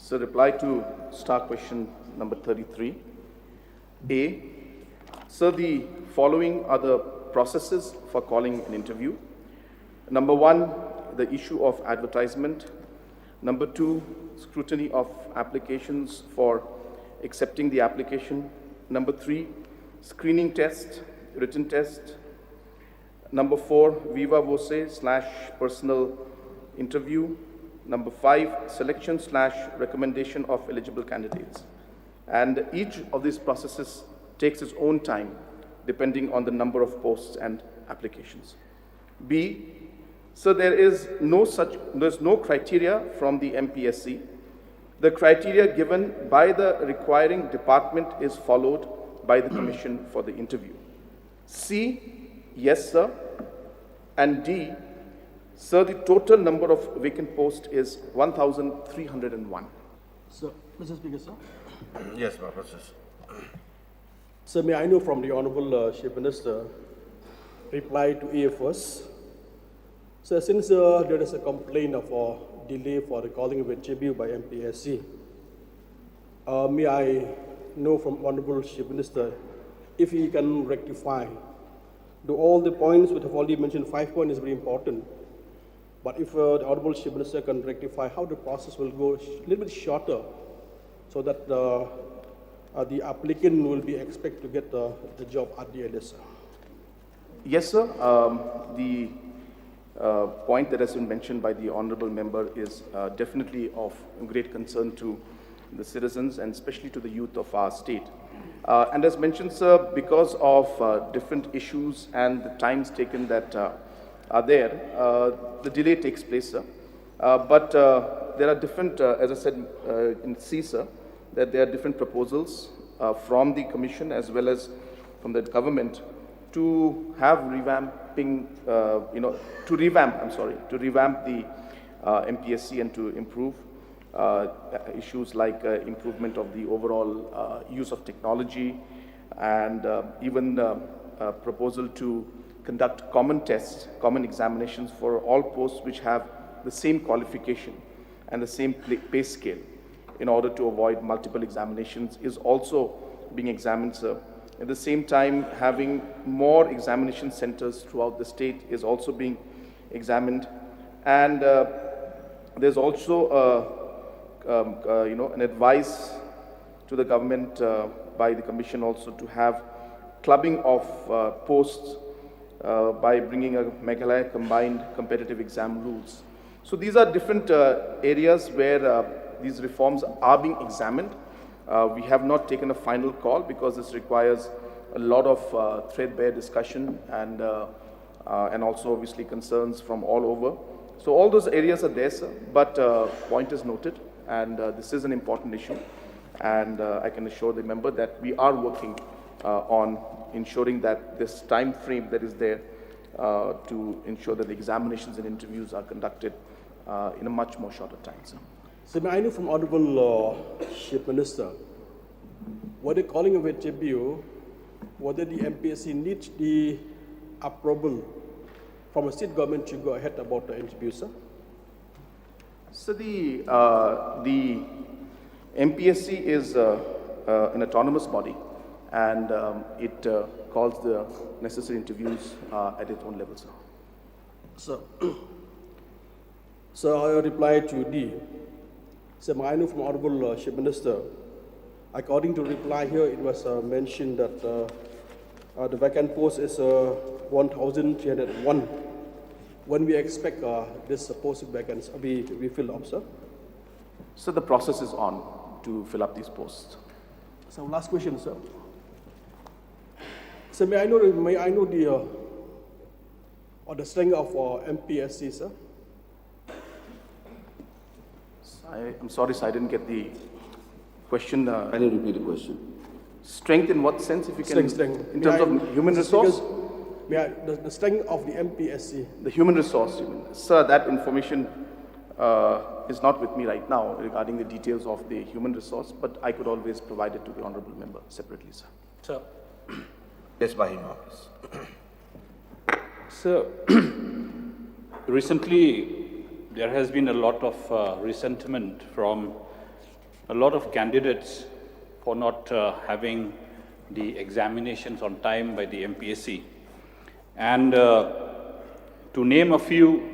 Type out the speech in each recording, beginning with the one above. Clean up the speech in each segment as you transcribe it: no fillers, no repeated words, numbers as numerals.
So reply to star question number 33. A. So the following are the processes for calling an interview. Number 1, the issue of advertisement. Number 2, scrutiny of applications for accepting the application. Number 3, screening test, written test. Number 4, viva voce / personal interview. Number 5, selection / recommendation of eligible candidates. And each of these processes takes its own time depending on the number of posts and applications. B, so there's no criteria from the MPSC. The criteria given by the requiring department is followed by the commission for the interview. C, yes sir. And D, sir, the total number of vacant posts is 1,301. Sir, Mr. Speaker, sir. Yes, my process. Sir, may I know from the Honorable Chief Minister, reply to A first. So since there is a complaint of delay for the calling of a JBU by MPSC, may I know from Honorable Chief Minister if he can rectify all the points which have already mentioned. 5 points is very important, but if the Honorable Chief Minister can rectify how the process will go a little bit shorter, so that the applicant will be expected to get the job at the earliest. Yes, sir. The point that has been mentioned by the honorable member is definitely of great concern to the citizens and especially to the youth of our state. And as mentioned, sir, because of different issues and the times taken that are there, the delay takes place, sir. But there are different, as I said in C, sir, that there are different proposals from the commission as well as from the government to have revamping, to revamp the MPSC and to improve issues like improvement of the overall use of technology and even proposal to conduct common tests, common examinations for all posts which have the same qualification and the same pay scale in order to avoid multiple examinations is also being examined, sir. At the same time, having more examination centers throughout the state is also being examined. And there's also an advice to the government by the commission also to have clubbing of posts by bringing a Meghalaya combined competitive exam rules. So these are different areas where these reforms are being examined. We have not taken a final call because this requires a lot of threadbare discussion and also obviously concerns from all over. So all those areas are there, sir, but point is noted, and this is an important issue, and I can assure the member that we are working on ensuring that this time frame that is there to ensure that the examinations and interviews are conducted in a much more shorter time, sir. So may I know from Honorable Chief Minister, whether calling of a JBU, whether the MPSC needs the approval from a state government to go ahead about the interview, sir? So the MPSC is an autonomous body, and it calls the necessary interviews at its own level, sir. So I reply to D. So I know from Honorable Chief Minister, according to reply here, it was mentioned that the vacant post is 1,301. When we expect this post vacancy be filled up, sir? So the process is on to fill up these posts. So last question, sir. So may I know the strength of MPSC, sir? I'm sorry, sir, I didn't get the question. Can you repeat the question? Strength in what sense, if you can? Strength. In terms of human resource? The strength of the MPSC. The human resource, sir, that information is not with me right now regarding the details of the human resource, but I could always provide it to the honorable member separately, sir. Sir. Yes, by him, office. So, recently there has been a lot of resentment from a lot of candidates for not having the examinations on time by the MPSC. And to name a few,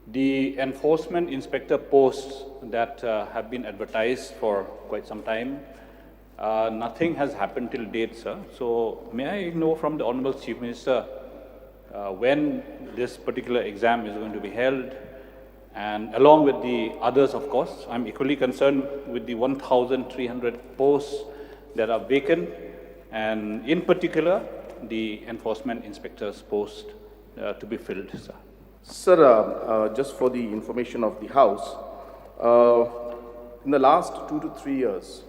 the enforcement inspector posts that have been advertised for quite some time, nothing has happened till date, sir. So may I know from the Honorable Chief Minister when this particular exam is going to be held, and along with the others, of course. I'm equally concerned with the 1,300 posts that are vacant, and in particular, the enforcement inspector's post to be filled, sir. Sir, just for the information of the House, in the last 2 to 3 years,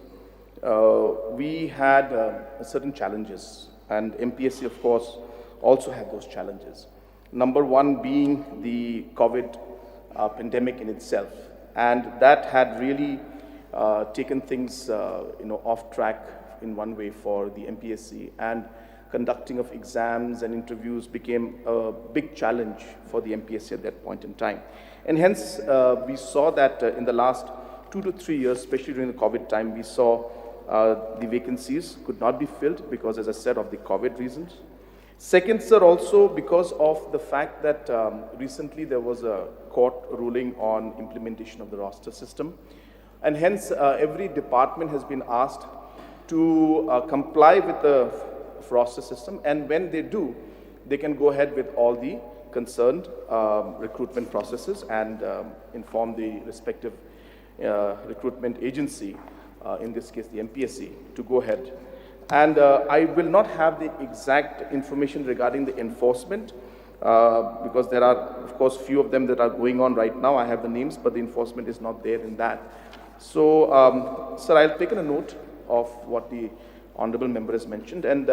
we had certain challenges, and MPSC, of course, also had those challenges. Number one being the COVID pandemic in itself, and that had really taken things, off track in one way for the MPSC, and conducting of exams and interviews became a big challenge for the MPSC at that point in time. And hence, we saw that in the last 2 to 3 years, especially during the COVID time, we saw the vacancies could not be filled because, as I said, of the COVID reasons. Second, sir, also because of the fact that recently there was a court ruling on implementation of the roster system, and hence every department has been asked to comply with the roster system, and when they do, they can go ahead with all the concerned recruitment processes and inform the respective recruitment agency, in this case the MPSC, to go ahead. And I will not have the exact information regarding the enforcement because there are, of course, few of them that are going on right now. I have the names, but the enforcement is not there in that. So, sir, I'll take a note of what the Honorable Member has mentioned. And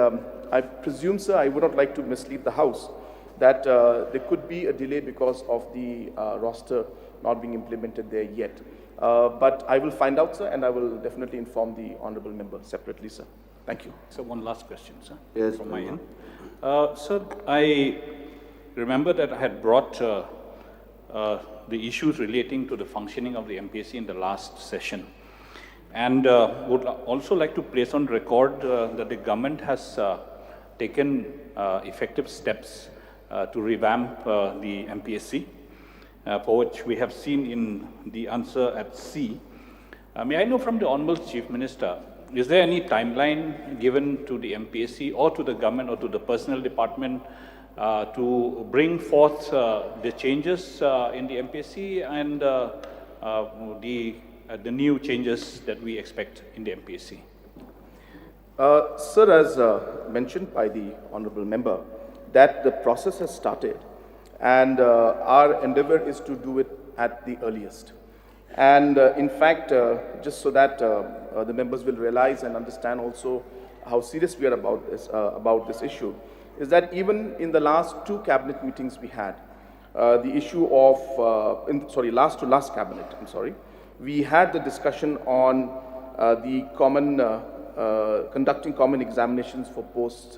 I presume, sir, I would not like to mislead the House that there could be a delay because of the roster not being implemented there yet. But I will find out, sir, and I will definitely inform the Honorable Member separately, sir. Thank you. So one last question, sir, Yes, from my end. Sir, I remember that I had brought the issues relating to the functioning of the MPSC in the last session. And would also like to place on record that the government has taken effective steps to revamp the MPSC, for which we have seen in the answer at C. May I know from the Honorable Chief Minister, is there any timeline given to the MPSC or to the government or to the personnel department to bring forth the changes in the MPSC and the new changes that we expect in the MPSC? Sir, as mentioned by the Honorable Member, that the process has started, and our endeavor is to do it at the earliest. And in fact, just so that the members will realize and understand also how serious we are about this issue, is that even in the last 2 cabinet meetings we had, the issue of, last to last cabinet, we had the discussion on the common, conducting common examinations for posts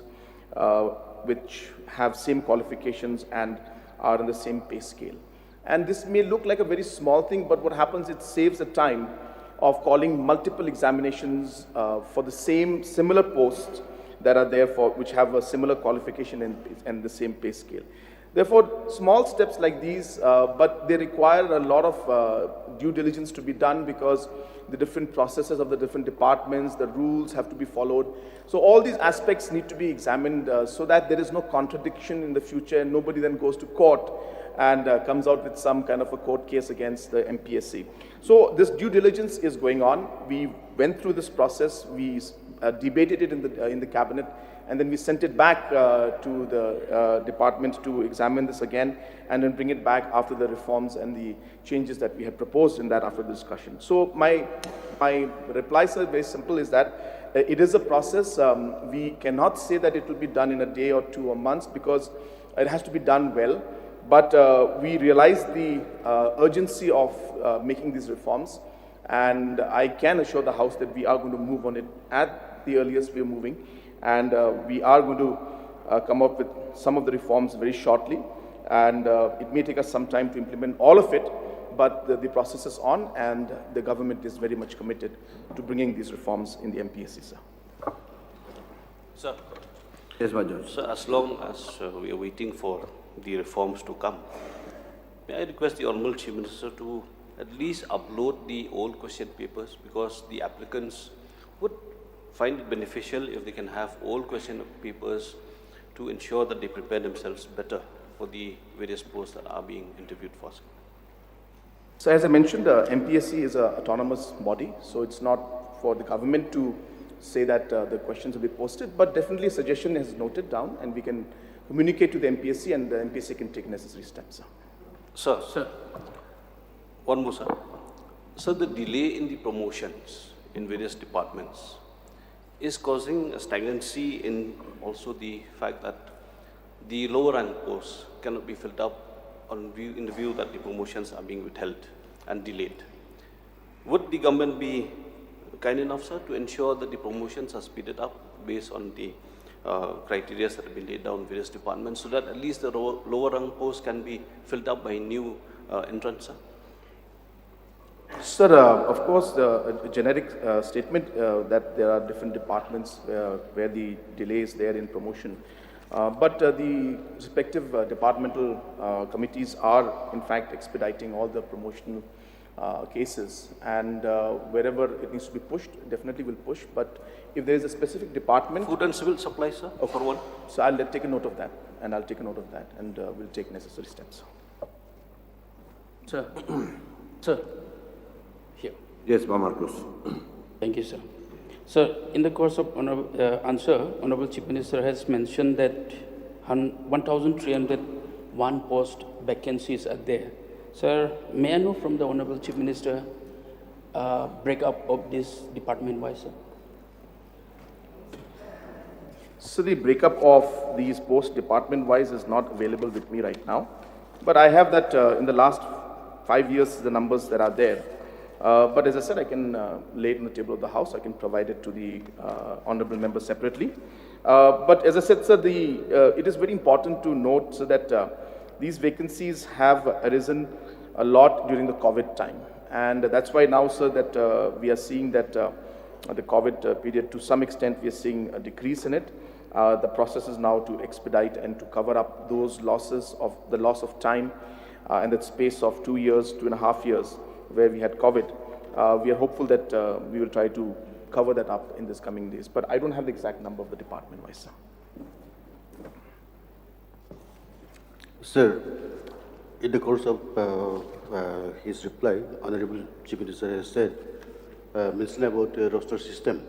which have same qualifications and are on the same pay scale. And this may look like a very small thing, but what happens, it saves the time of calling multiple examinations for the similar posts that are there for, which have a similar qualification and the same pay scale. Therefore, small steps like these, but they require a lot of due diligence to be done because the different processes of the different departments, the rules have to be followed. So all these aspects need to be examined so that there is no contradiction in the future and nobody then goes to court and comes out with some kind of a court case against the MPSC. So this due diligence is going on. We went through this process. We debated it in the cabinet, and then we sent it back to the department to examine this again, and then bring it back after the reforms and the changes that we had proposed in that after the discussion. So my reply, sir, very simple, is that it is a process. We cannot say that it will be done in a day or 2 or months because it has to be done well. But we realize the urgency of making these reforms, and I can assure the House that we are going to move on it at the earliest we are moving, and we are going to come up with some of the reforms very shortly, and it may take us some time to implement all of it, but the process is on, and the government is very much committed to bringing these reforms in the MPSC, sir. Sir, Yes, my Judge. so as long as we are waiting for the reforms to come, may I request the Honorable Chief Minister to at least upload the old question papers, because the applicants would find it beneficial if they can have old question papers to ensure that they prepare themselves better for the various posts that are being interviewed for. So as I mentioned, MPSC is an autonomous body, so it's not for the government to say that the questions will be posted, but definitely a suggestion is noted down, and we can communicate to the MPSC, and the MPSC can take necessary steps. Sir, one more, sir. So the delay in the promotions in various departments is causing a stagnancy in also the fact that the lower rank posts cannot be filled up in the view that the promotions are being withheld and delayed. Would the government be kind enough, sir, to ensure that the promotions are speeded up based on the criteria that have been laid down in various departments, so that at least the lower rank posts can be filled up by new entrants, sir? Sir, of course, a generic statement that there are different departments where the delay is there in promotion. But the respective departmental committees are, in fact, expediting all the promotional cases, and wherever it needs to be pushed, definitely will push. But if there is a specific department... Food and civil supplies, sir, for one? So I'll take a note of that, and we'll take necessary steps. Sir, sir, here. Yes, Marcus. Thank you, sir. Sir, in the course of answer, Honorable Chief Minister has mentioned that 1,301 post vacancies are there. Sir, may I know from the Honorable Chief Minister breakup of this department-wise, sir? So the breakup of these posts department-wise is not available with me right now, but I have that in the last 5 years, the numbers that are there. But as I said, I can lay it on the table of the House. I can provide it to the honourable member separately. But as I said, sir, it is very important to note, so that these vacancies have arisen a lot during the COVID time. And that's why now, sir, that we are seeing that the COVID period, to some extent, we are seeing a decrease in it. The process is now to expedite and to cover up those losses of the loss of time and that space of 2 years, 2.5 years, where we had COVID. We are hopeful that we will try to cover that up in this coming days. But I don't have the exact number of the department-wise, sir. Sir, in the course of his reply, Honorable Chief Minister has said, mentioned about the roster system.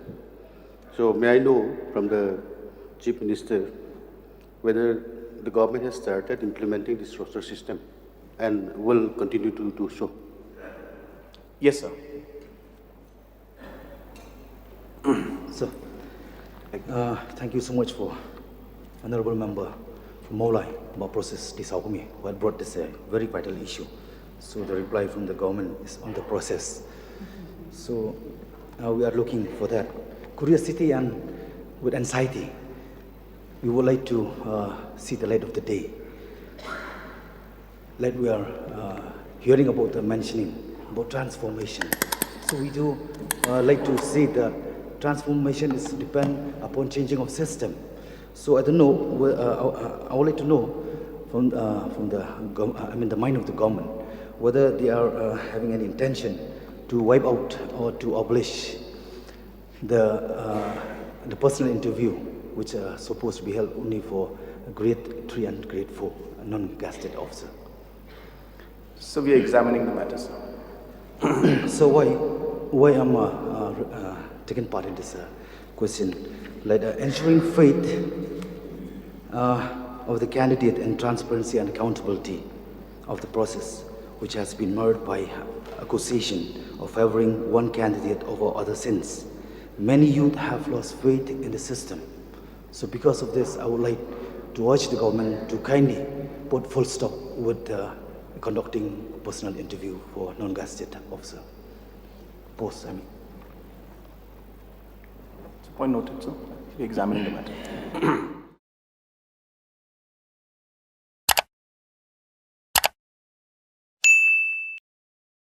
So may I know from the Chief Minister whether the government has started implementing this roster system and will continue to do so? Yes, sir. Sir, thank you so much for Honorable Member from Meghalaya process Disahumi, who had brought this very vital issue. So the reply from the government is on the process. So we are looking for that curiosity and with anxiety. We would like to see the light of the day. Like we are hearing about the mentioning about transformation. So we do like to see the transformation is depend upon changing of system. So I don't know. I would like to know from the mind of the government whether they are having any intention to wipe out or to abolish the personal interview, which are supposed to be held only for grade 3 and grade 4 non-gazetted officer. So we are examining the matter, sir. So why I'm taking part in this question? Like ensuring faith of the candidate and transparency and accountability of the process, which has been marred by accusation of favoring one candidate over other since. Many youth have lost faith in the system. So because of this, I would like to urge the government to kindly put full stop with conducting personal interview for non-gazetted officer posts, Point noted, sir. We are examining the matter.